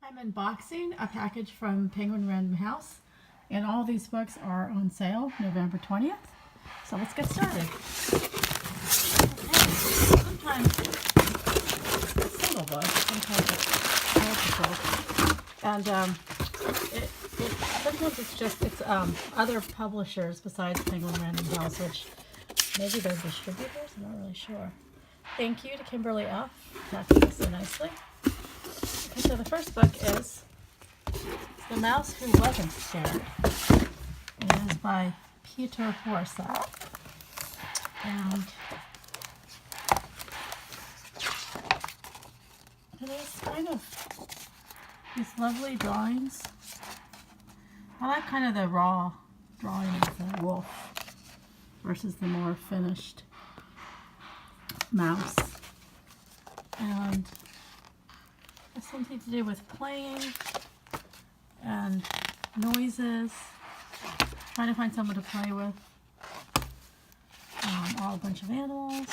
I'm unboxing a package from Penguin Random House, and all these books are on sale November 20th. So let's get started. Okay, sometimes a single book, sometimes it's multiple, and sometimes it's other publishers besides Penguin Random House, which maybe they're distributors. I'm not really sure. Thank you to Kimberly F. Packing this so nicely. Okay, so the first book is The Mouse Who Wasn't Scared. It is by Petr Horacek. And it is kind of these lovely drawings. I like kind of the raw drawing of the wolf versus the more finished mouse. And it's something to do with playing and noises. Trying to find someone to play with. All a bunch of animals.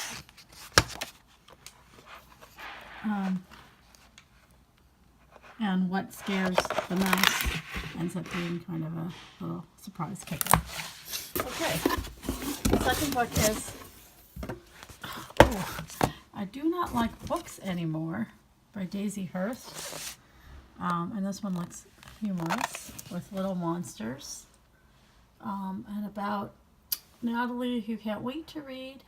And what scares the mouse ends up being kind of a little surprise kicker. Okay, the second book is I Do Not Like Books Anymore by Daisy Hirst. And this one looks humorous with little monsters. And about Natalie who can't wait to read.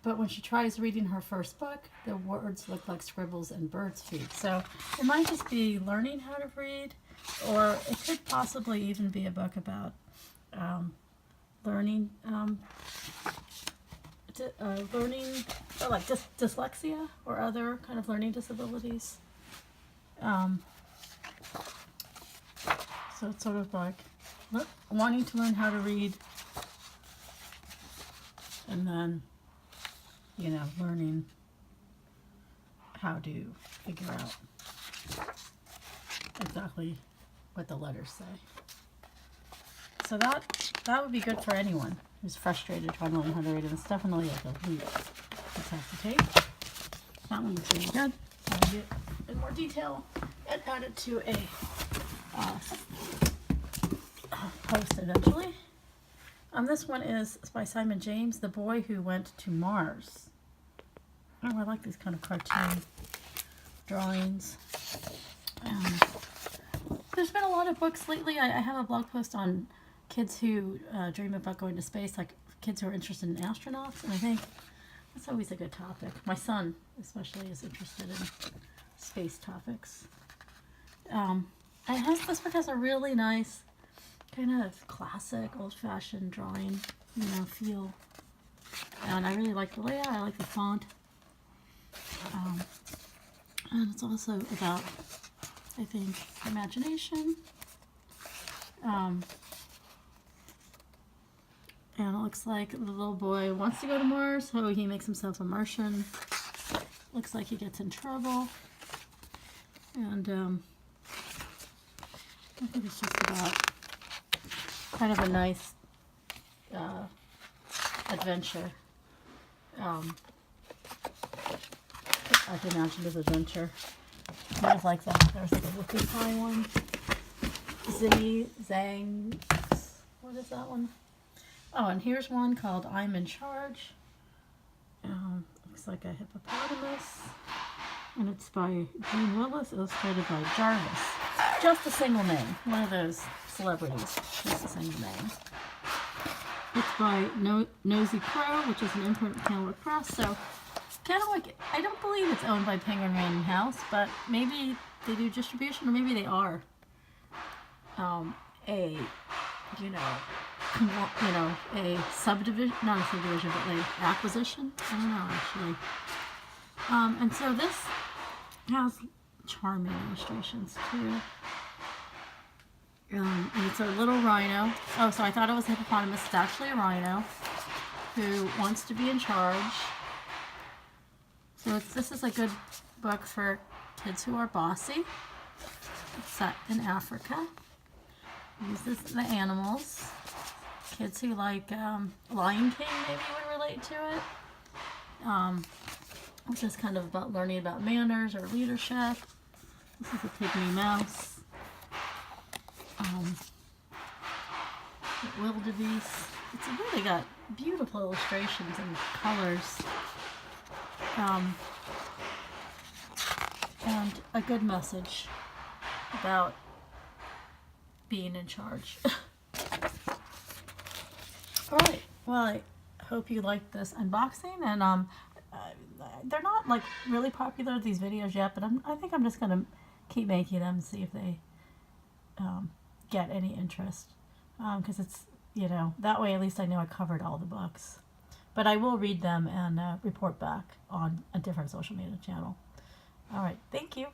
But when she tries reading her first book, the words look like scribbles and bird's feet. So it might just be learning how to read, or it could possibly even be a book about learning, like dyslexia or other kind of learning disabilities. So it's sort of like wanting to learn how to read, and then, you know, learning how to figure out exactly what the letters say. So that would be good for anyone who's frustrated trying to learn how to read, and it's definitely like a leap to have to take. That one is really good. I'll get in more detail and add it to a post eventually. This one is by Simon James, The Boy Who Went to Mars. Oh, I like these kind of cartoon drawings. There's been a lot of books lately. I have a blog post on kids who dream about going to space, like kids who are interested in astronauts, and I think that's always a good topic. My son especially is interested in space topics. This book has a really nice kind of classic, old-fashioned drawing, feel. And I really like the layout. I like the font. And it's also about, I think, imagination. And it looks like the little boy wants to go to Mars, so he makes himself a Martian. Looks like he gets in trouble. And I think it's just about kind of a nice adventure. Like imaginative adventure. Kind of like that. There's like a whoopie pie one. Zang. What is that one? Oh, and here's one called I'm in Charge. Looks like a hippopotamus. And it's by Jeanne Willis, illustrated by Jarvis. Just a single name. One of those celebrities. Just a single name. It's by Nosy Crow, which is an imprint of Kenilworth Press. So, kind of like, I don't believe it's owned by Penguin Random House, but maybe they do distribution, or maybe they are a subdivision, not a subdivision, but an acquisition. I don't know, actually. And so this has charming illustrations, too. And it's a little rhino. Oh, so I thought it was a hippopotamus. It's actually a rhino who wants to be in charge. So this is a good book for kids who are bossy. It's set in Africa. Uses the animals. Kids who like Lion King maybe would relate to it. which is kind of about learning about manners or leadership. This is a pygmy mouse. Wildebeest. It's really got beautiful illustrations and colors. And a good message about being in charge. Alright, well, I hope you liked this unboxing, and they're not like really popular, these videos, yet, but I think I'm just going to keep making them and see if they get any interest, because it's, you know, that way at least I know I covered all the books. But I will read them and report back on a different social media channel. Alright, thank you.